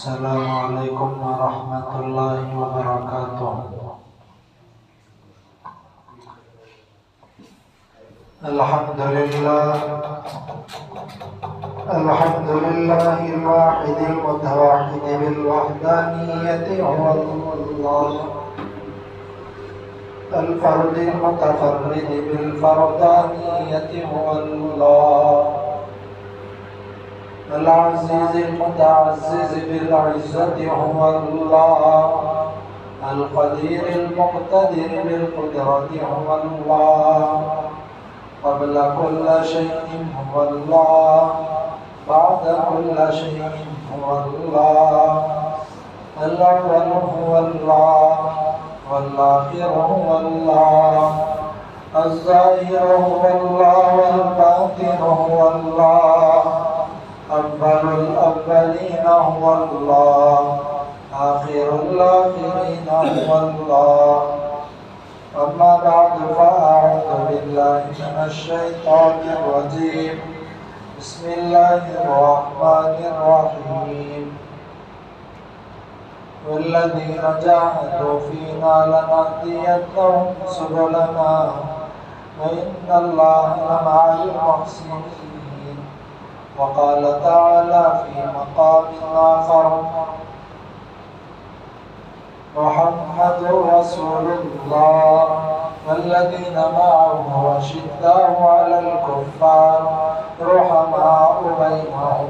السلام علیکم ورحمۃ اللہ وبرکاتہ۔ الحمد للہ الواحد المتوحد بالوحدانیت هو اللہ، الفرد المتفرد بالفردانیت هو اللہ، العزیز المتعزز بالعزت هو اللہ، القدیر المقتدر بالقدرت هو اللہ، قبل كل شيء هو الله، بعد كل شيء هو الله، الأول هو الله، والآخر هو الله، الظاهر هو الله، والباطن هو الله، أول الأولين هو الله، آخر الآخرين هو الله. أما بعد فأعوذ بالله من الشيطان الرجيم. بسم الله الرحمن الرحيم. والذين جاهدوا فينا لنهدينهم سبلنا وإن الله لمع المحسنين. وقال تعالى في مقام آخر: محمد رسول الله والذين معه أشداء على الكفار رحماء بينهم.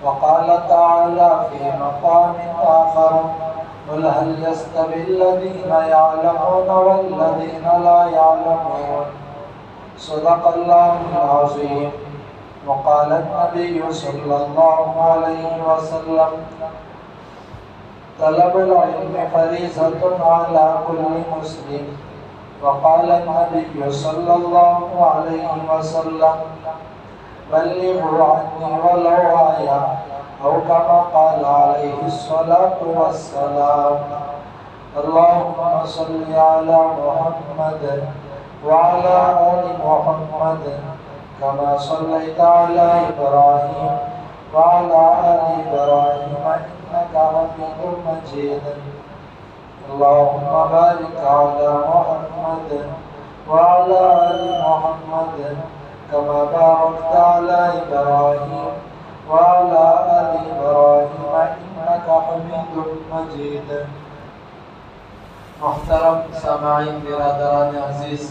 وقال تعالى في مقام آخر: قل هل يستوي الذين يعلمون والذين لا يعلمون. صدق الله العظيم. وقال النبي صلى الله عليه وسلم: طلب العلم فریضۃ علی کل مسلم. وقال النبی صلی اللہ علیہ وسلم: بلغوا عنی ولو آیہ، او کما قال علیہ الصلاۃ والسلام. اللہم صل علی محمد وعلی آل محمد کما صلیت علی ابراہیم وعلی آل ابراہیم إنك حميد مجيد. اللهم بارك على محمد وعلى آل محمد كما باركت على إبراهيم وعلى آل إبراهيم إنك حميد مجيد. محترم سامعین برادران عزیز،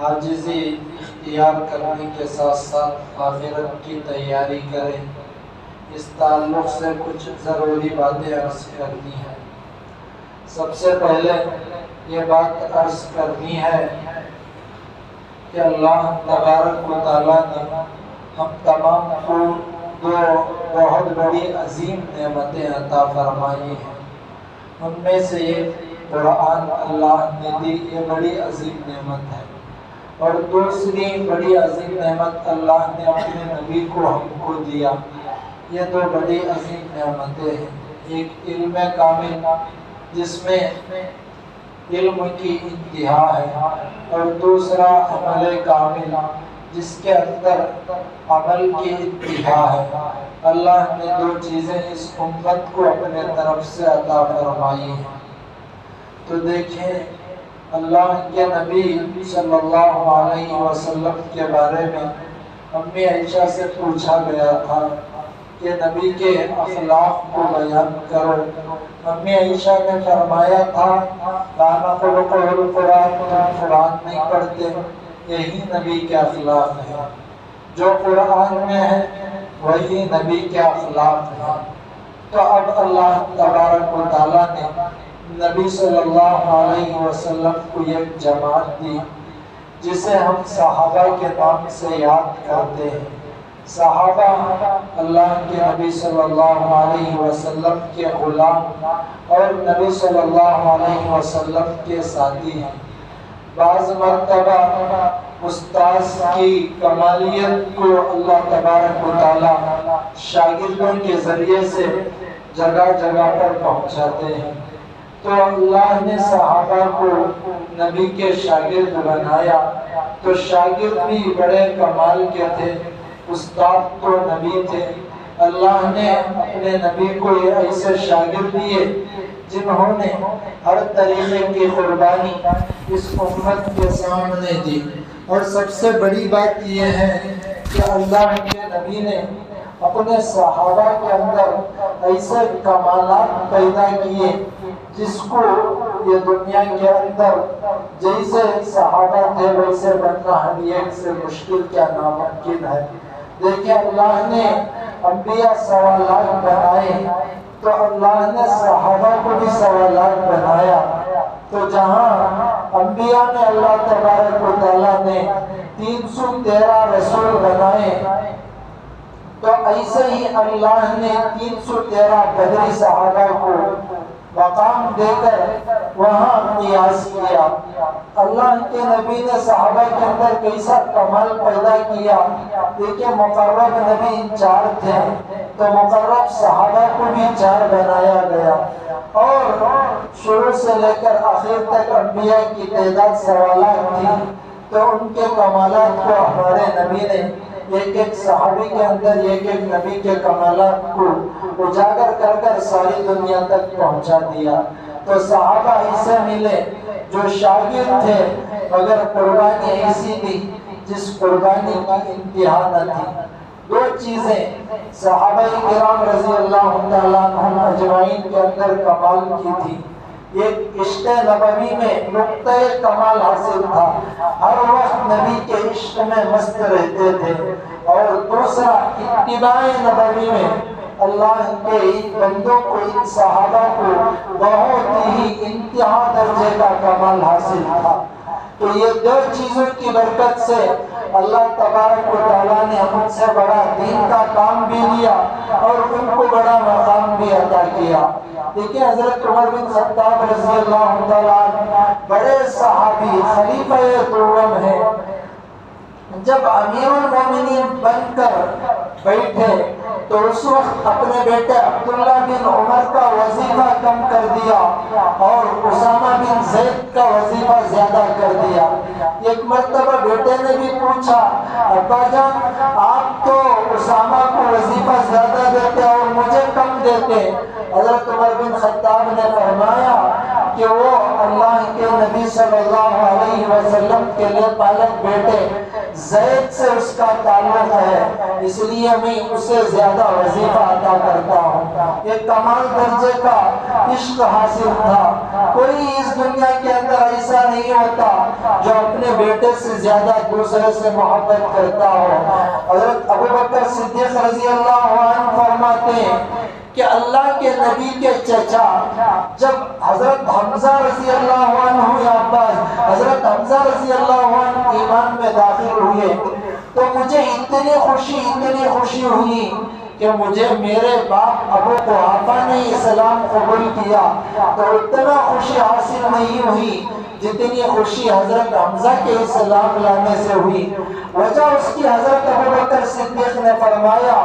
عاجزی اختیار کرنے کے ساتھ ساتھ آخرت کی تیاری کریں، اس تعلق سے کچھ ضروری باتیں عرض کرنی ہیں۔ سب سے پہلے یہ بات عرض کرنی ہے کہ اللہ تبارک و تعالیٰ نے ہم تمام کو دو بہت بڑی عظیم نعمتیں عطا فرمائی ہیں۔ ان میں سے یہ قرآن اللہ نے دی، یہ بڑی عظیم نعمت ہے، اور دوسری بڑی عظیم نعمت اللہ نے اپنے نبی کو ہم کو دیا۔ یہ دو بڑی عظیم نعمتیں ہیں، ایک علم کامل جس میں علم کی انتہا ہے، اور دوسرا عمل کامل جس کے اندر عمل کی انتہا ہے۔ اللہ نے دو چیزیں اس امت کو اپنے طرف سے عطا فرمائی ہیں۔ تو دیکھیں، اللہ کے نبی صلی اللہ علیہ وسلم کے بارے میں امی عائشہ سے پوچھا گیا تھا کہ نبی کے اخلاق کو بیان کرو۔ امی عائشہ نے فرمایا تھا: کانا خلقہ القرآن، قرآن نہیں پڑھتے، یہی نبی کے اخلاق ہیں۔ جو قرآن میں ہے وہی نبی کے اخلاق ہیں۔ تو اب اللہ تبارک و تعالیٰ نے نبی صلی اللہ علیہ وسلم کو ایک جماعت دی جسے ہم صحابہ کے نام سے یاد کرتے ہیں۔ صحابہ اللہ کے نبی صلی اللہ علیہ وسلم کے غلام اور نبی صلی اللہ علیہ وسلم کے ساتھی ہیں۔ بعض مرتبہ استاذ کی کمالیت کو اللہ تبارک و تعالی شاگردوں کے ذریعے سے جگہ جگہ پر پہنچاتے ہیں۔ تو اللہ نے صحابہ کو نبی کے شاگرد بنایا، تو شاگرد بھی بڑے کمال کے تھے، استاد تو نبی تھے، اللہ نے اپنے نبی کو یہ ایسے شاگرد دیے جنہوں نے ہر طریقے کی قربانی اس امت کے سامنے دی۔ اور سب سے بڑی بات یہ ہے کہ اللہ کے نبی نے اپنے صحابہ کے اندر ایسے کمالات پیدا کیے جس کو یہ دنیا کے اندر جیسے صحابہ تھے ویسے بننا ہر ایک سے مشکل کیا ناممکن ہے۔ دیکھیں اللہ نے انبیاء سوالات بنائے تو اللہ نے صحابہ کو بھی سوالات بنایا۔ تو جہاں انبیاء نے اللہ تبارک و تعالیٰ نے 313 رسول بنائے تو ایسے ہی اللہ نے 313 بدری صحابہ کو مقام دے کر وہاں قیاس کیا۔ اللہ کے نبی نے صحابہ کے اندر کیسا کمال پیدا کیا۔ دیکھیں مقرب نبی 4 تھے تو مقرب صحابہ کو بھی 4 بنایا گیا، اور شروع سے لے کر آخر تک انبیاء کی تعداد سوالات تھی تو ان کے کمالات کو ہمارے نبی نے ایک ایک صحابی کے اندر ایک ایک نبی کے کمالات کو اجاگر کر کر ساری دنیا تک پہنچا دیا۔ تو صحابہ ایسے ملے جو شاگرد تھے مگر قربانی ایسی دی جس قربانی کی انتہا نہ تھی۔ 2 چیزیں صحابہ کرام رضی اللہ تعالیٰ عنہم اجمعین کے اندر کمال کی تھی۔ ایک عشق نبوی میں نقطہ کمال حاصل تھا، ہر وقت نبی کے عشق میں مست رہتے تھے، اور دوسرا اتباع نبوی میں اللہ کے بندوں کو ان صحابہ کو بہت ہی انتہا درجے کا کمال حاصل تھا۔ تو یہ 2 چیزوں کی برکت سے اللہ تبارک و تعالیٰ نے ہم سے بڑا دین کا کام بھی لیا اور ان کو بڑا مقام بھی عطا کیا۔ دیکھیں حضرت عمر بن خطاب رضی اللہ تعالیٰ عنہ بڑے صحابی خلیفہ دوم ہیں، جب امیر المومنین بن کر بیٹھے تو اس وقت اپنے بیٹے عبداللہ بن عمر کا وظیفہ کم کر دیا اور اسامہ بن زید کا وظیفہ زیادہ کر دیا۔ ایک مرتبہ بیٹے نے بھی پوچھا، ابا جان آپ تو اسامہ کو وظیفہ زیادہ دیتے اور مجھے کم دیتے۔ حضرت عمر بن خطاب نے فرمایا کہ وہ اللہ کے نبی صلی اللہ علیہ وسلم کے لیے پالک بیٹے زید سے اس کا تعلق ہے، اس لیے میں اسے زیادہ وظیفہ عطا کرتا ہوں۔ ایک کمال درجے کا عشق حاصل تھا۔ کوئی اس دنیا کے اندر ایسا نہیں ہوتا جو اپنے بیٹے سے زیادہ دوسرے سے محبت کرتا ہو۔ حضرت ابوبکر صدیق رضی اللہ عنہ فرماتے ہیں کہ اللہ کے نبی کے چچا جب حضرت حمزہ رضی اللہ عنہ یا عباس حضرت حمزہ رضی اللہ عنہ ایمان میں داخل ہوئے تو مجھے اتنی خوشی ہوئی کہ مجھے میرے باپ ابو قحافہ نے اسلام قبول کیا تو اتنا خوشی حاصل نہیں ہوئی جتنی خوشی حضرت حمزہ کے اسلام لانے سے ہوئی۔ وجہ اس کی حضرت ابوبکر صدیق نے فرمایا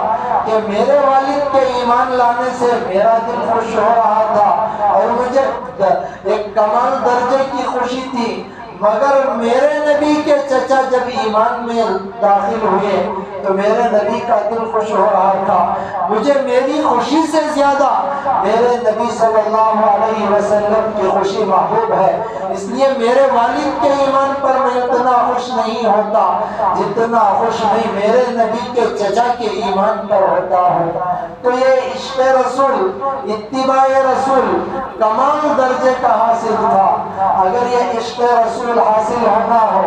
کہ میرے والد کے ایمان لانے سے میرا دل خوش ہو رہا تھا اور مجھے ایک کمال درجے کی خوشی تھی، مگر میرے نبی کے چچا جب ایمان میں داخل ہوئے تو میرے نبی کا دل خوش ہو رہا تھا۔ مجھے میری خوشی سے زیادہ میرے نبی صلی اللہ علیہ وسلم کی خوشی محبوب ہے، اس لیے میرے والد کے ایمان پر میں اتنا خوش نہیں ہوتا جتنا خوش میں میرے نبی کے چچا کے ایمان پر ہوتا ہوں۔ تو یہ عشق رسول، اتباع رسول کمال درجے کا حاصل تھا۔ اگر یہ عشق رسول حاصل ہونا ہو،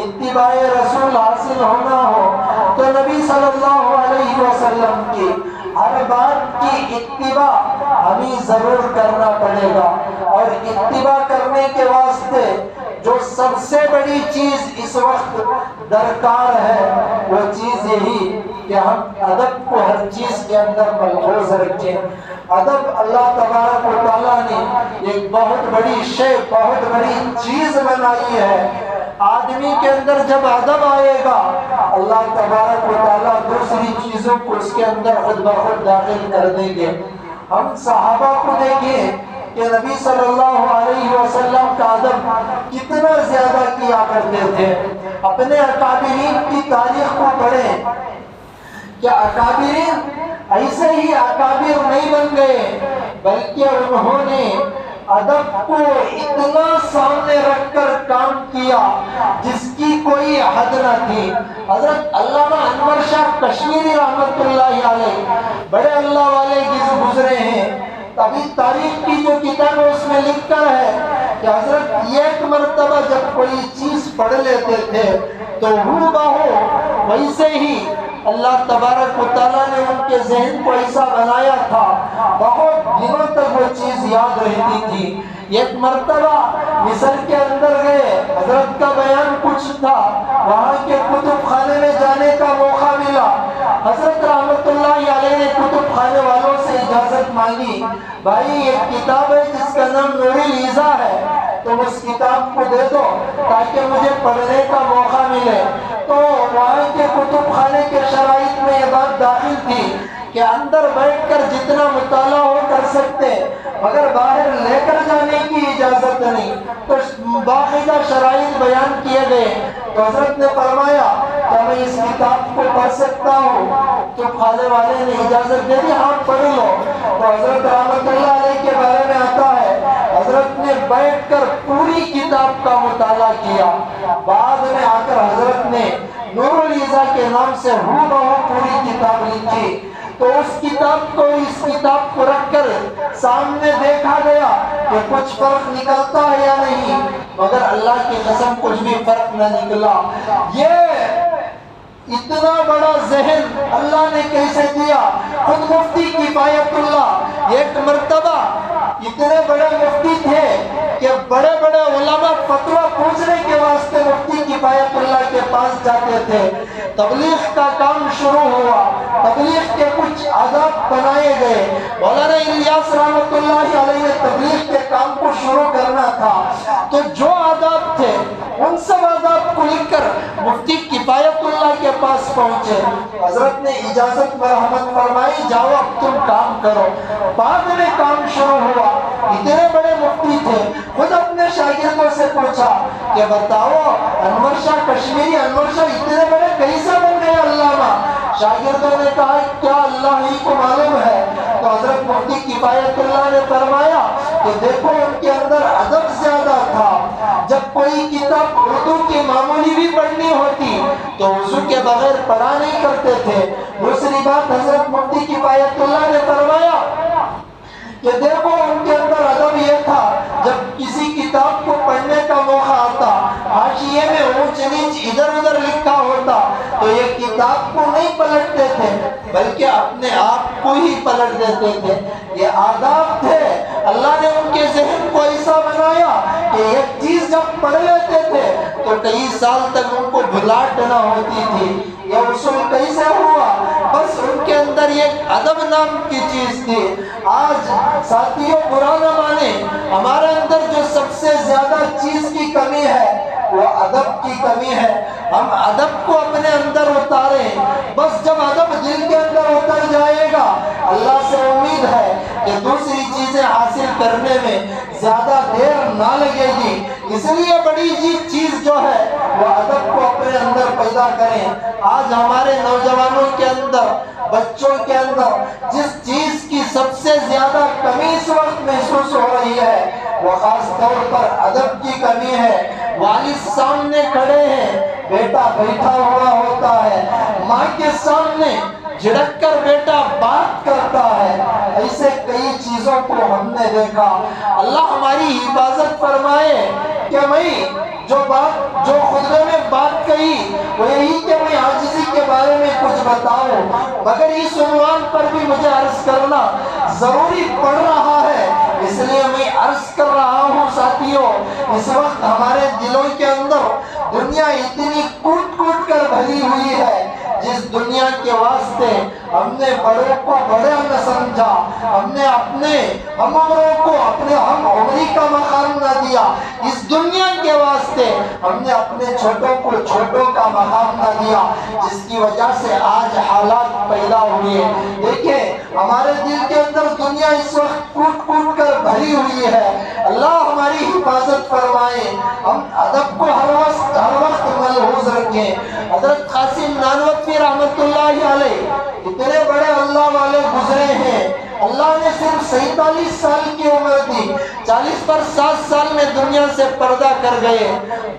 اتباع رسول حاصل ہونا ہو تو نبی صلی اللہ علیہ وسلم کی ہر بات کی اتباع ہمیں ضرور کرنا پڑے گا، اور اتباع کرنے کے واسطے جو سب سے بڑی چیز اس وقت درکار ہے وہ چیز یہی کہ ہم ادب کو ہر چیز کے اندر ملحوظ رکھیں۔ ادب اللہ تبارک و تعالیٰ نے ایک بہت بڑی شے، بہت بڑی چیز بنائی ہے۔ آدمی کے اندر جب ادب آئے گا اللہ تبارک و تعالیٰ دوسری چیزوں کو اس کے اندر خود بخود داخل کر دیں گے۔ ہم صحابہ کو دیکھیں کہ نبی صلی اللہ علیہ وسلم کا ادب کتنا زیادہ کیا کرتے تھے۔ اپنے اکابرین کی تاریخ کو پڑھیں کہ اکابرین ایسے ہی اکابر نہیں بن گئے، بلکہ انہوں نے ادب کو اتنا سامنے رکھ کر کام کیا جس کی کوئی حد نہ تھی۔ حضرت علامہ انور شاہ کشمیری رحمت اللہ علیہ بڑے اللہ والے گزرے ہیں، ابھی تاریخ کی جو کتاب ہے اس میں لکھ کر ہے کہ حضرت ایک مرتبہ جب کوئی چیز پڑھ لیتے تھے تو ہو بہو ویسے ہی اللہ تبارک و تعالیٰ نے ان کے ذہن کو ایسا بنایا تھا، بہت دنوں تک وہ چیز یاد رہتی تھی۔ ایک مرتبہ مصر کے اندر گئے، حضرت کا بیان کچھ تھا، وہاں کے کتب خانے میں جانے کا موقع ملا۔ حضرت رحمت اللہ علیہ نے کتب خانے والوں سے اجازت مانگی، بھائی ایک کتاب ہے جس کا نام نور الایضاح ہے، تم اس کتاب کو دے دو تاکہ مجھے پڑھنے کا موقع ملے۔ تو وہاں کے کتب خانے کے شرائط میں یہ بات داخل تھی کہ اندر بیٹھ کر جتنا مطالعہ ہو کر سکتے، مگر باہر لے کر جانے کی اجازت نہیں۔ تو باقاعدہ شرائط بیان کیے گئے، تو حضرت نے فرمایا کہ میں اس کتاب کو پڑھ سکتا ہوں؟ تو خانے والے نے اجازت دے دی، ہاں پڑھ لو۔ تو حضرت رحمت اللہ علیہ کے بارے میں آتا ہے حضرت نے بیٹھ کر پوری کتاب کا مطالعہ کیا، بعد میں آ کر حضرت نے نور الایضاح کے نام سے ہو بہو پوری کتاب لکھی۔ تو اس کتاب کو رکھ کر سامنے دیکھا گیا کہ کچھ فرق نکلتا ہے یا نہیں، مگر اللہ کی قسم کچھ بھی فرق نہ نکلا۔ یہ اتنا بڑا ذہن اللہ نے کیسے دیا؟ خود مفتی کفایت اللہ ایک مرتبہ اتنے بڑے مفتی تھے کہ بڑے بڑے علماء فتویٰ پوچھنے کے واسطے مفتی کفایت اللہ کے پاس جاتے تھے۔ تبلیغ کا کام شروع ہوا، تبلیغ کے کچھ آداب بنائے گئے، مولانا الیاس رحمت اللہ علیہ نے تبلیغ کے کام کو شروع کرنا تھا، تو جو آداب تھے ان سب آداب کو لکھ کر مفتی کفایت اللہ کے پاس پہنچے۔ حضرت نے اجازت مرحمت فرمائی، جاؤ اب تم کام کرو۔ بعد میں کام شروع ہوا، اتنے بڑے مفتی تھے، خود اپنے شاگردوں سے پوچھا کہ بتاؤ انور شاہ کشمیری، انور شاہ اتنے بڑے کیسے بن گئے علامہ؟ شاگردوں نے کہا کیا اللہ ہی کو معلوم ہے؟ تو حضرت مفتی کفایت اللہ نے فرمایا کہ دیکھو ان کے اندر ادب زیادہ تھا، جب کوئی کتاب اردو کی معمولی بھی پڑھنی ہوتی تو وضو کے بغیر پڑھا نہیں کرتے تھے۔ دوسری بات حضرت مفتی کفایت اللہ نے فرمایا کہ دیکھو ان کے اندر ادب یہ تھا، جب کسی کتاب کو پڑھنے کا موقع آتا، حاشیے میں اونچ نیچ ادھر ادھر لکھا ہوتا تو یہ کتاب کو نہیں پلٹتے تھے بلکہ اپنے آپ کو ہی پلٹ دیتے تھے۔ یہ آداب تھے، اللہ نے ان کے ذہن کو ایسا بنایا کہ ایک چیز جب پڑھ لیتے تھے تو کئی سال تک ان کو بھلاٹ نہ ہوتی تھی۔ یہ اصول کیسے ہوا؟ بس ان کے اندر ایک ادب نام کی چیز تھی۔ آج ساتھیوں برا نہ مانے، ہمارے اندر جو سب سے زیادہ چیز کی کمی ہے وہ ادب کی کمی ہے۔ ہم ادب کو اپنے اندر اتاریں، بس جب ادب دل کے اندر اتر جائے گا اللہ سے امید ہے کہ دوسری چیزیں حاصل کرنے میں زیادہ دیر نہ لگے گی۔ اس لیے بڑی چیز جو ہے وہ ادب کو اپنے اندر پیدا کریں۔ آج ہمارے نوجوانوں کے اندر، بچوں کے اندر جس چیز کی سب سے زیادہ کمی اس وقت محسوس ہو رہی ہے وہ خاص طور پر ادب کی کمی ہے۔ والد سامنے کھڑے ہیں، بیٹا بیٹھا ہوا ہوتا ہے، ماں کے سامنے جھڑک کر بیٹا بات کرتا ہے۔ ایسے کئی چیزوں کو ہم نے دیکھا۔ اللہ ہماری حفاظت فرمائے کہ میں جو خطبے میں بات کہی وہ یہی کہ میں عاجزی کے بارے میں کچھ بتاؤں، مگر اس عنوان پر بھی مجھے عرض کرنا ضروری پڑ رہا ہے، اس لیے میں عرض کر رہا ہوں۔ ساتھیوں، اس وقت ہمارے دلوں کے اندر دنیا اتنی کوٹ کوٹ کر بھری ہوئی ہے، جس دنیا کے واسطے ہم نے بڑوں کو بڑے نہ سمجھا، ہم نے اپنے ہم عمروں کو اپنے ہم عمری کا مقام نہ دیا، اس دنیا کے واسطے ہم نے اپنے چھوٹوں کو چھوٹوں کا مقام نہ دیا، جس کی وجہ سے آج حالات پیدا ہوئے۔ دیکھیں ہمارے دل کے اندر دنیا اس وقت کوٹ کوٹ کر بھری ہوئی ہے۔ اللہ ہماری حفاظت فرمائے، ہم ادب کو ہر وقت ملحوظ رکھیں۔ حضرت قاسم نانوتوی رحمت اللہ علیہ اتنے بڑے اللہ والے گزرے ہیں، اللہ نے صرف 47 سال کی عمر دی، 40 پر 7 سال میں دنیا سے پردہ کر گئے۔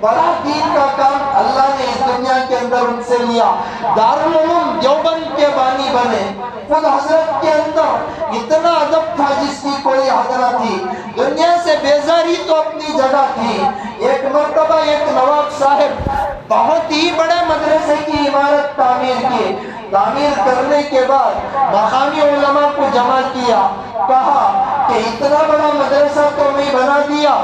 بڑا دین کا کام اللہ نے اس دنیا کے اندر ان سے لیا، دارالعلوم دیوبند کے بانی بنے۔ خود حضرت کے اندر اتنا ادب تھا جس کی کوئی حد نہ تھی، دنیا سے بیزاری تو اپنی جگہ تھی۔ ایک مرتبہ ایک نواب صاحب بہت ہی بڑے مدرسے کی عمارت تعمیر کی، تعمیر کرنے کے بعد مقامی علماء کو جمع کیا، کہا کہ اتنا بڑا مدرسہ تو میں بنا دیا،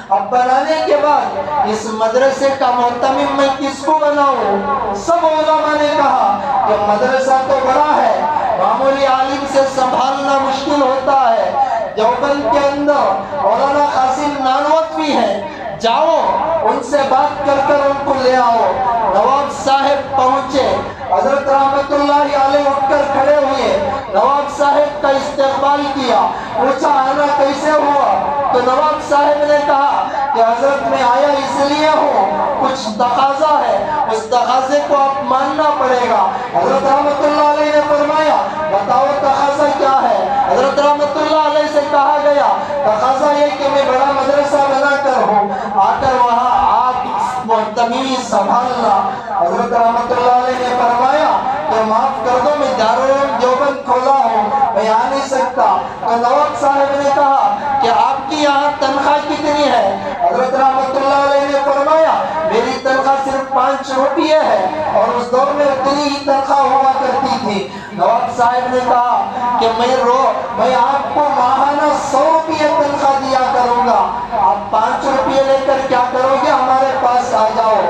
اب بنانے کے بعد اس مدرسے کا محتمم میں کس کو بناؤں؟ سب علماء نے کہا کہ مدرسہ تو بڑا ہے، معمولی عالم سے سنبھالنا مشکل ہوتا ہے، دیوبند کے اندر مولانا قاسم نانوتوی ہیں، جاؤ ان سے بات کر کر ان کو لے آؤ۔ نواب صاحب پہنچے، حضرت رحمت اللہ علیہ اٹھ کر کھڑے ہوئے، نواب صاحب کا استقبال کیا، پوچھا آنا کیسے ہوا؟ تو نواب صاحب نے کہا کہ حضرت میں آیا اس لیے ہوں، کچھ تقاضا ہے، اس تقاضے کو آپ ماننا پڑے گا۔ حضرت رحمت اللہ علیہ نے فرمایا بتاؤ تقاضا کیا ہے؟ حضرت رحمت اللہ علیہ سے کہا گیا تقاضا یہ کہ میں بڑا مدرسہ بنا کر ہوں، آ کر وہاں آپ محتمی سنبھالنا۔ حضرت رحمت اللہ علیہ نے فرمایا کہ معاف کر دو، میں دارالعلوم دیوبند کھولا ہوں، میں آ نہیں سکتا۔ تو نواب صاحب نے کہا کہ آپ کی یہاں تنخواہ کتنی ہے؟ حضرت رحمت اللہ علیہ نے فرمایا میری تنخواہ صرف 5 روپیے ہے، اور اس دور میں اتنی ہی تنخواہ ہوا کرتی تھی۔ نواب صاحب نے کہا کہ میں آپ کو ماہانہ 100 روپیے تنخواہ دیا کروں گا، آپ 5 روپیے لے کر کیا کرو گے؟ ہمارے پاس آ جاؤ۔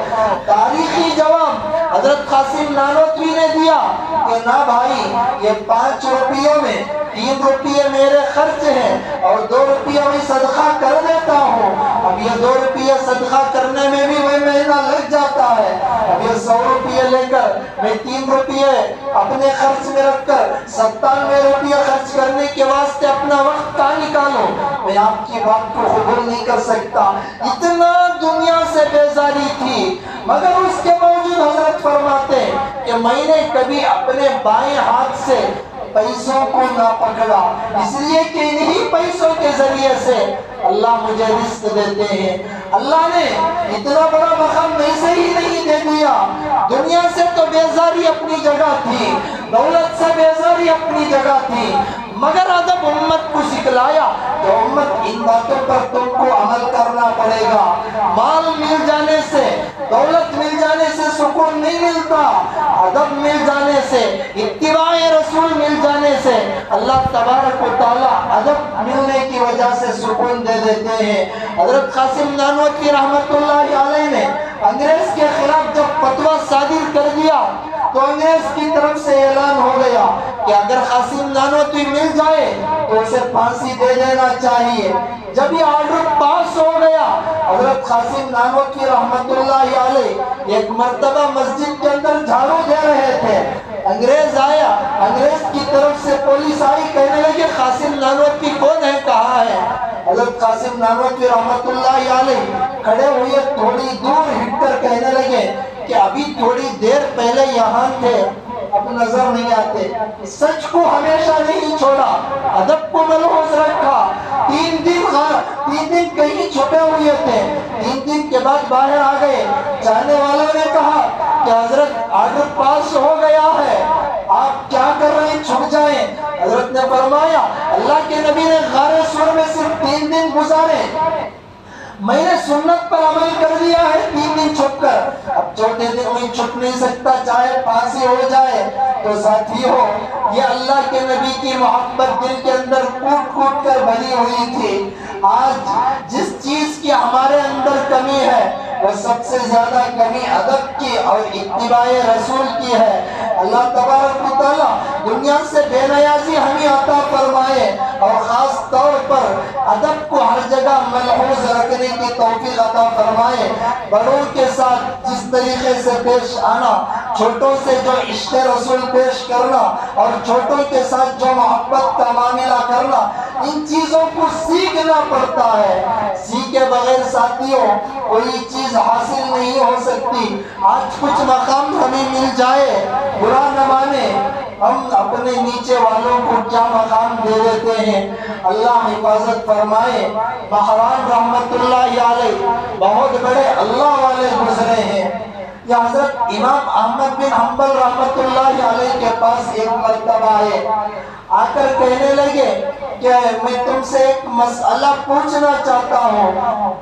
تاریخی جواب حضرت قاسم نانوتوی نے دیا کہ نہ بھائی، یہ 5 روپیوں میں 3 روپیے میرے خرچ ہیں اور 2 روپیے میں صدقہ کر دیتا ہوں، اب یہ 2 روپیے صدقہ کرنے میں بھی وہی مہینہ لگ جاتا ہے، اب یہ 100 روپیے لے کر میں 3 روپیے اپنے خرچ میں رکھ کر 97 روپیے خرچ کرنے کے واسطے اپنا وقت کہاں نکالوں؟ میں آپ کی بات کو قبول نہیں کر سکتا۔ اتنا دنیا سے بیزاری تھی، مگر اس کے باوجود حضرت فرماتے کہ میں نے کبھی اپنے بائیں ہاتھ سے پیسوں کو نہ پکڑا، اس لیے کہ انہی پیسوں کے ذریعے سے اللہ مجھے رزق دیتے ہیں۔ اللہ نے اتنا بڑا مقام ایسے ہی نہیں دے دیا۔ دنیا سے تو بیزاری اپنی جگہ تھی، دولت سے بیزاری اپنی جگہ تھی، مگر ادب امت کو سکھلایا کہ امت ان باتوں پر تم کو عمل کرنا پڑے گا۔ مال مل جانے سے، دولت مل جانے سے سکون نہیں ملتا، ادب مل جانے سے، اتباع رسول مل جانے سے اللہ تبارک و تعالی ادب ملنے کی وجہ سے سکون دے دیتے ہیں۔ حضرت قاسم نانوتوی رحمت اللہ علیہ نے انگریز کے خلاف جب فتویٰ صادر کر دیا تو انگریز کی طرف سے اعلان ہو گیا کہ اگر قاسم نانوتوی مل جائے تو اسے پھانسی دے دینا چاہیے۔ جب یہ آرڈر پاس ہو گیا، حضرت قاسم نانوتوی رحمت اللہ علیہ ایک مرتبہ مسجد کے اندر جھاڑو دے رہے تھے، انگریز آیا، انگریز کی طرف سے پولیس آئی، کہنے لگے قاسم نانوتوی کون ہے، کہاں ہے؟ حضرت قاسم نانوتوی رحمت اللہ علیہ کھڑے ہوئے، تھوڑی دور ہٹ کر کہنے لگے کہ ابھی تھوڑی دیر پہلے یہاں تھے، اب نظر نہیں آتے۔ سچ کو ہمیشہ نہیں چھوڑا، ادب کو ملحوظ رکھا۔ 3 دن کہیں چھپے ہوئے تھے، 3 دن کے بعد باہر آ گئے۔ جانے والوں نے کہا کہ حضرت آرڈر پاس ہو گیا ہے، آپ کیا کر رہے ہیں، چھپ جائیں۔ حضرت نے فرمایا اللہ کے نبی نے غار سور میں صرف 3 دن گزارے، میں نے سنت پر عمل کر دیا ہے 3 دن چھپ کر، اب 4تھے دن میں چھپ نہیں سکتا، چاہے پھانسی ہو جائے۔ تو ساتھیو، یہ اللہ کے نبی کی محبت دل کے اندر کوٹ کوٹ کر بھری ہوئی تھی۔ آج جس چیز کی ہمارے اندر کمی ہے وہ سب سے زیادہ کمی ادب کی اور اتباع رسول کی ہے۔ اللہ تبارک و تعالیٰ دنیا سے بے نیازی ہمیں عطا فرمائے اور خاص طور پر ادب کو ہر جگہ ملحوظ رکھنے کی توفیق عطا فرمائے۔ بڑوں کے ساتھ جس طریقے سے پیش آنا چھوٹوں سے جو عشق رسول پیش کرنا اور چھوٹوں کے ساتھ جو محبت کا معاملہ کرنا، ان چیزوں کو سیکھنا پڑتا ہے۔ سیکھے بغیر ساتھیوں کوئی چیز حاصل نہیں ہو سکتی۔ آج کچھ مقام ہمیں مل جائے، برا نہ مانے، ہم اپنے نیچے والوں کو کیا مقام دے دیتے ہیں۔ اللہ حفاظت فرمائے۔ بحران رحمت اللہ علیہ بہت بڑے اللہ والے گزرے ہیں۔ یہ حضرت امام احمد بن حنبل رحمت اللہ علیہ کے پاس ایک مرتبہ آئے، آ کر کہنے لگے کہ میں تم سے ایک مسئلہ پوچھنا چاہتا ہوں،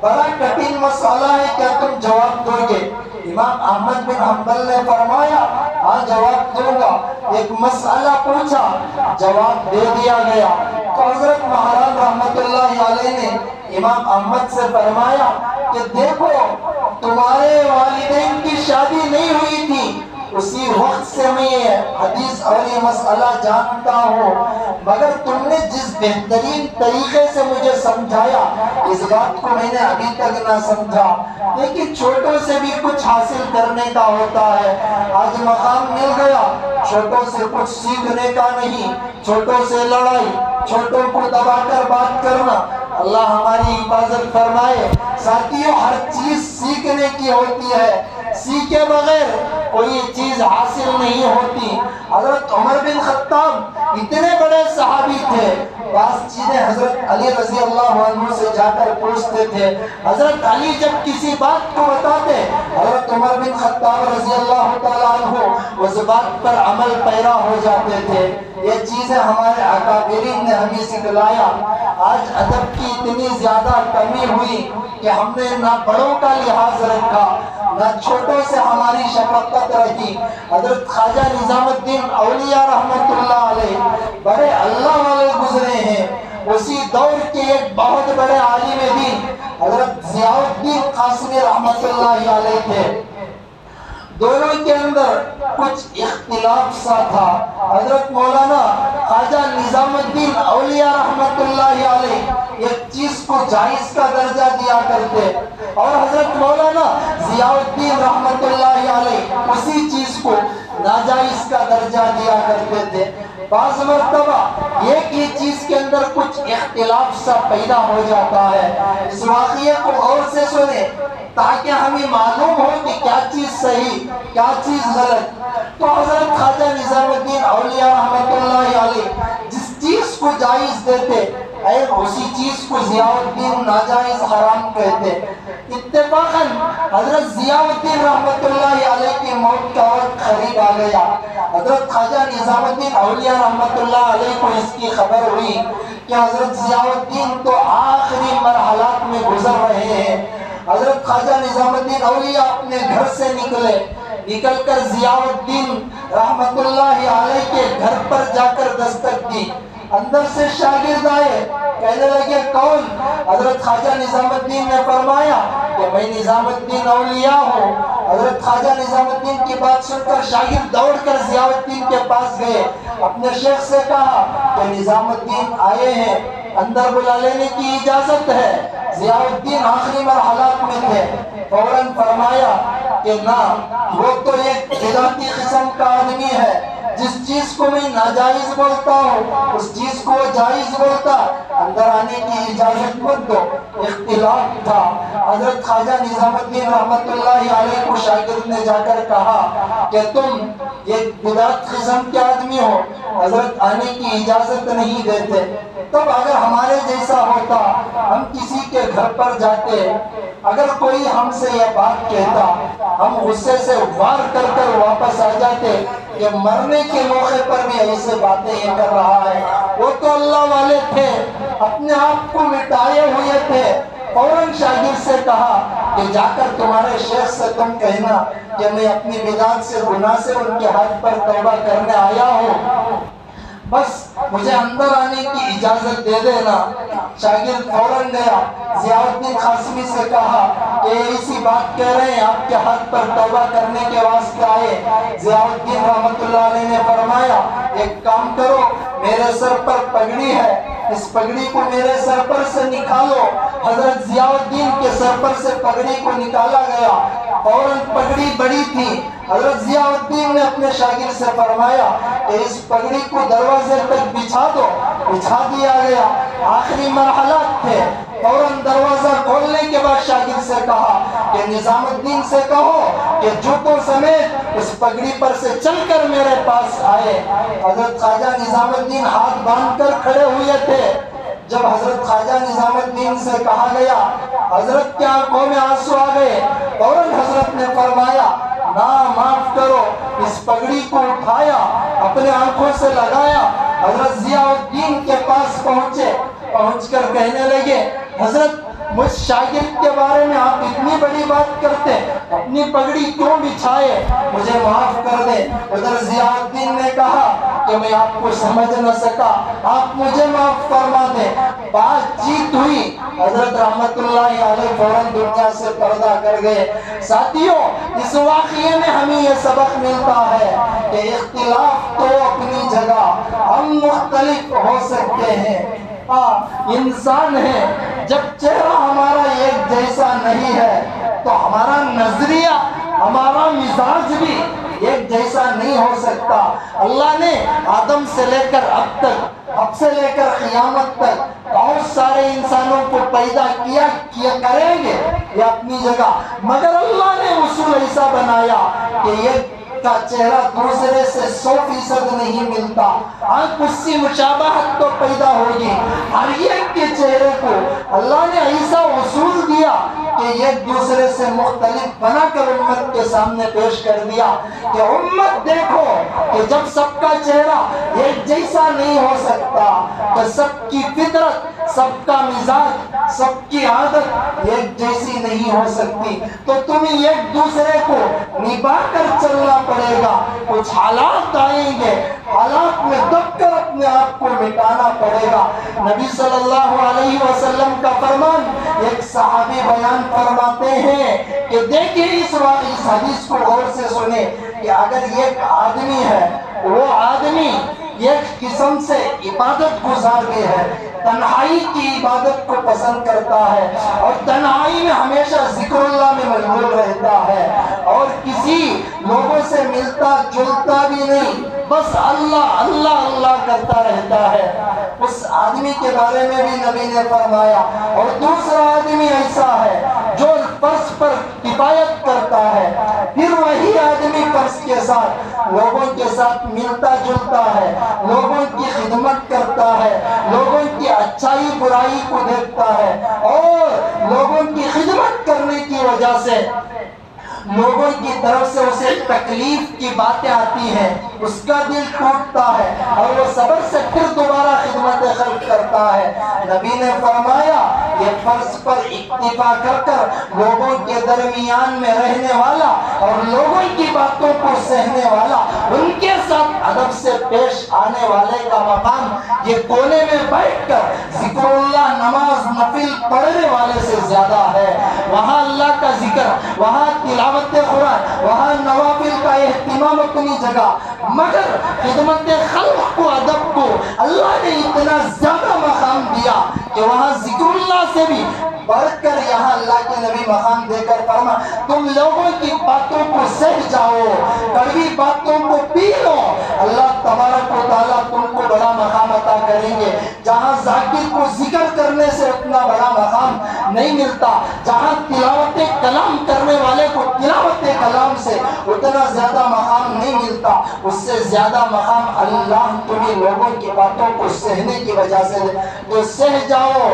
بڑا کٹھن مسئلہ ہے، کیا تم جواب دو گے؟ امام احمد بن حنبل نے فرمایا ہاں جواب دوں گا۔ ایک مسئلہ پوچھا، جواب دے دیا گیا۔ تو حضرت بحران رحمت اللہ علیہ نے امام احمد سے فرمایا کہ دیکھو تمہارے والدین کی شادی نہیں ہوئی تھی، اسی وقت سے میں یہ حدیث اور یہ مسئلہ جانتا ہوں، مگر تم نے جس بہترین طریقے سے مجھے سمجھایا اس بات کو میں نے ابھی تک نہ سمجھا۔ لیکن چھوٹوں سے بھی کچھ حاصل کرنے کا ہوتا ہے۔ آج مقام مل گیا، چھوٹوں سے کچھ سیکھنے کا نہیں، چھوٹوں سے لڑائی، چھوٹوں کو دبا کر بات کرنا۔ اللہ ہماری حفاظت فرمائے۔ ساتھیوں ہر چیز سیکھنے کی ہوتی ہے، سیکھے بغیر کوئی چیز حاصل نہیں ہوتی۔ حضرت عمر بن خطاب اتنے بڑے صحابی تھے، بعض چیزیں حضرت علی رضی اللہ عنہ سے جا کر پوچھتے تھے، حضرت علی جب کسی بات کو بتاتے حضرت عمر بن خطاب رضی اللہ تعالیٰ عنہ اس بات پر عمل پیرا ہو جاتے تھے۔ یہ چیزیں ہمارے اکابرین نے ہمیں سکھلایا۔ آج ادب کی اتنی زیادہ کمی ہوئی کہ ہم نے نہ بڑوں کا لحاظ رکھا نہ چھوٹوں سے ہماری شفقت رہی۔ حضرت خواجہ نظام الدین اولیاء رحمت اللہ علیہ بڑے اللہ والے گزرے ہیں۔ اسی دور کے ایک بہت بڑے عالم دین حضرت ضیاء الدین قاسمی رحمت اللہ علیہ تھے۔ دونوں کے اندر کچھ اختلاف سا تھا۔ حضرت مولانا خواجہ نظام الدین اولیاء رحمت اللہ علیہ ایک چیز کو جائز کا درجہ دیا کرتے اور حضرت مولانا ضیاء الدین رحمت اللہ علیہ اسی چیز کو ناجائز کا درجہ دیا کرتے تھے۔ بعض مرتبہ ایک ہی چیز کے اندر کچھ اختلاف سا پیدا ہو جاتا ہے۔ اس واقعے کو غور سے سنیں تاکہ ہمیں معلوم ہو کہ کیا چیز صحیح کیا چیز غلط۔ تو حضرت خواجہ نظام الدین اولیاء رحمت اللہ علیہ جس چیز کو جائز دیتے اسی چیز کو ضیاء الدین ناجائز حرام کہتے۔ اتفاقاً حضرت ضیاء الدین رحمت اللہ علیہ کی موت کا وقت قریب آ گیا۔ حضرت خواجہ نظام الدین اولیاء رحمت اللہ علیہ کو اس کی خبر ہوئی کہ حضرت ضیاء الدین تو آخری مرحلات میں گزر رہے ہیں۔ حضرت خواجہ نظام الدین اولیاء اپنے گھر سے نکل کر ضیاء الدین رحمت اللہ علیہ کے گھر پر جا کر دستک دی۔ اندر سے شاگرد آئے، کہنے لگے کون؟ حضرت خواجہ نظام الدین نے فرمایا کہ میں نظام الدین اولیاء ہوں۔ حضرت خواجہ نظام الدین کی بات سن کر شاگرد دوڑ کر ضیاء الدین کے پاس گئے، اپنے شیخ سے کہا کہ نظام الدین آئے ہیں، اندر بلا لینے کی اجازت ہے۔ ضیاء الدین آخری مرحلات میں تھے، فوراً فرمایا کہ نہ، وہ تو ایک بدعتی قسم کا آدمی ہے، جس چیز کو میں ناجائز بولتا ہوں اس چیز کو جائز بولتا، اندر آنے کی اجازت مت دو۔ اختلاف تھا۔ حضرت خواجہ نظام الدین رحمت اللہ علیہ کو شاگرد نے جا کر کہا کہ تم ایک بدعت قسم کے آدمی ہو، حضرت آنے کی اجازت نہیں دیتے۔ تب اگر ہمارے جیسا ہوتا ہم کسی کے گھر پر جاتے، اگر کوئی ہم سے یہ بات کہتا ہم غصے سے وار کر کر واپس آ جاتے کہ مرنے کے موقع پر بھی ایسے باتیں یہ کر رہا ہے۔ وہ تو اللہ والے تھے، اپنے آپ کو مٹائے ہوئے تھے۔ فوراً شاگرد سے کہا کہ جا کر تمہارے شیخ سے تم کہنا کہ میں اپنی بدعت سے گناہ سے ان کے ہاتھ پر توبہ کرنے آیا ہوں، بس مجھے اندر آنے کی اجازت دے دینا۔ شاگرد فوراً گیا، ضیاء الدین قاسمی سے کہا کہ ایسی بات کہہ رہے ہیں، آپ کے ہاتھ پر توبہ کرنے کے واسطے آئے۔ ضیاء الدین رحمت اللہ علیہ نے فرمایا ایک کام کرو، میرے سر پر پگڑی ہے، اس پگڑی کو میرے سر پر سے نکالو۔ حضرت ضیاء الدین کے سر پر سے پگڑی کو نکالا گیا، فوراً پگڑی بڑی تھی۔ حضرت ضیاء الدین نے اپنے شاگرد سے فرمایا کہ اس پگڑی کو دروازے تک بچھا دو، بچھا دیا گیا۔ آخری مرحلات تھے، فوراً دروازہ کھولنے کے بعد شاگرد سے کہا کہ نظام الدین سے کہو کہ جوتوں سمیت اس پگڑی پر سے چل کر میرے پاس آئے۔ حضرت خواجہ نظام الدین ہاتھ باندھ کر کھڑے ہوئے تھے۔ جب حضرت خواجہ نظام الدین سے کہا گیا، حضرت کی آنکھوں میں آنسو آ گئے، فوراً حضرت نے فرمایا نا معاف کرو۔ اس پگڑی کو اٹھایا، اپنے آنکھوں سے لگایا، حضرت ضیاء الدین کے پاس پہنچے، پہنچ کر کہنے لگے حضرت مجھ شاگرد کے بارے میں آپ اتنی بڑی بات کرتے، اپنی پگڑی کیوں بچھائے، مجھے معاف کر دیں۔ حضرت ضیاء الدین نے کہا کہ میں آپ کو سمجھ نہ سکا، آپ مجھے معاف فرما دیں۔ بات چیت ہوئی، حضرت رحمت اللہ علیہ فوراً دنیا سے پردہ کر گئے۔ ساتھیوں، اس واقعے میں ہمیں یہ سبق ملتا ہے کہ اختلاف تو اپنی جگہ، ہم مختلف ہو سکتے ہیں، انسان ہے۔ جب چہرہ ہمارا ایک جیسا نہیں ہے تو ہمارا نظریہ، ہمارا مزاج بھی ایک جیسا نہیں ہو سکتا۔ اللہ نے آدم سے لے کر اب تک، اب سے لے کر قیامت تک بہت سارے انسانوں کو پیدا کیا کریں گے یہ اپنی جگہ، مگر اللہ نے اصول ایسا بنایا کہ ایک کا چہرہ دوسرے سے 100% نہیں ملتا۔ اس سے مشابہت تو پیدا ہوگی، ہر ایک کے چہرے کو اللہ نے ایسا اصول دیا کہ ایک دوسرے سے مختلف بنا کر امت کے سامنے پیش کر دیا کہ امت دیکھو کہ جب سب کا چہرہ ایک جیسا نہیں ہو سکتا تو سب کی فطرت، سب کا مزاج، سب کی عادت ایک جیسی نہیں ہو سکتی، تو تمہیں ایک دوسرے کو نبھا کر چلنا پڑے گا۔ کچھ حالات آئیں گے، حالات میں دب کر اپنے آپ کو مٹانا پڑے گا۔ نبی صلی اللہ علیہ وسلم کا فرمان ایک صحابی بیان فرماتے ہیں کہ دیکھیں اس حدیث کو غور سے سنیں کہ اگر ایک آدمی ہے، وہ آدمی ایک قسم سے عبادت گزار گئے ہے، تنہائی کی عبادت کو پسند کرتا ہے اور تنہائی میں ہمیشہ ذکر اللہ میں مشغول رہتا ہے اور کسی لوگوں سے ملتا جلتا بھی نہیں، بس اللہ اللہ اللہ کرتا رہتا ہے، اس آدمی کے بارے میں بھی نبی نے فرمایا۔ اور دوسرا آدمی ایسا ہے جو فرض پر کفایت کرتا ہے، پھر وہی آدمی فرض کے ساتھ لوگوں کے ساتھ ملتا جلتا ہے، لوگوں کی خدمت کرتا ہے، لوگوں کی اچھائی برائی کو دیکھتا ہے اور لوگوں کی خدمت کرنے کی وجہ سے لوگوں کی طرف سے اسے تکلیف کی باتیں آتی ہیں، اس کا دل ٹوٹتا ہے اور وہ صبر سے پھر دوبارہ خدمت خلق کرتا ہے۔ نبی نے فرمایا یہ فرض پر اکتفا کر کر لوگوں کے درمیان میں رہنے والا اور لوگوں کی باتوں کو سہنے والا، ان کے ساتھ ادب سے پیش آنے والے کا مقام یہ کونے میں بیٹھ کر ذکر اللہ، نماز نفل پڑھنے والے سے زیادہ ہے۔ وہاں اللہ کا ذکر، وہاں تلاوت قرآن، وہاں نوافل کا اہتمام اپنی جگہ، مگر خدمت خلق کو، ادب کو اللہ نے اتنا زیادہ مقام دیا کہ وہاں ذکر اللہ سے بھی بڑھ کر یہاں اللہ کے نبی مقام دے کر فرما تم لوگوں کی باتوں کو سہ جاؤ، کڑوی باتوں کو پی لو، اللہ تبارک و تعالیٰ تم کو بڑا مقام عطا کریں گے۔ جہاں ذاکر کو ذکر کرنے سے اتنا بڑا مقام نہیں ملتا، جہاں تلاوت کلام کرنے والے کو تلاوت کلام سے اتنا زیادہ مقام نہیں ملتا، اس سے زیادہ مقام اللہ تمہیں لوگوں کی باتوں کو سہنے کی وجہ سے تو سہ جاؤ،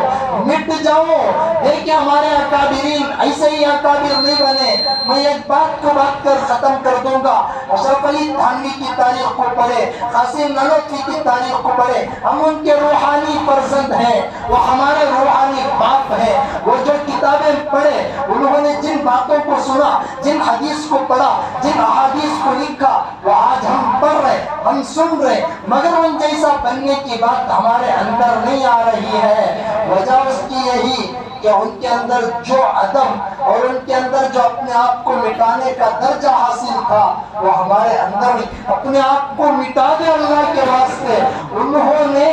مٹ جاؤ۔ دیکھیں ہمارے اکابرین ایسے ہی اکابر نہیں بنے۔ میں ایک بات کو بات کر ختم کر دوں گا، اشرف علی تھانوی کی تاریخ کو پڑھے، قاسم نانوتوی کی تاریخ کو پڑھے، ہم ان کے روحانی فرزند ہیں، وہ ہمارے روحانی باپ ہیں۔ وہ جو کتابیں پڑھے، انہوں نے جن باتوں کو سنا، جن حدیث کو پڑھا، جن احادیث کو لکھا، وہ آج ہم پڑھ رہے، ہم سن رہے، مگر ان جیسا بننے کی بات ہمارے اندر نہیں آ رہی ہے۔ وجہ اس کی یہی کہ ان کے اندر جو ادب اور ان کے اندر جو اپنے آپ کو مٹانے کا درجہ حاصل تھا وہ ہمارے اندر اپنے آپ کو مٹا دے اللہ کے واسطے۔ انہوں نے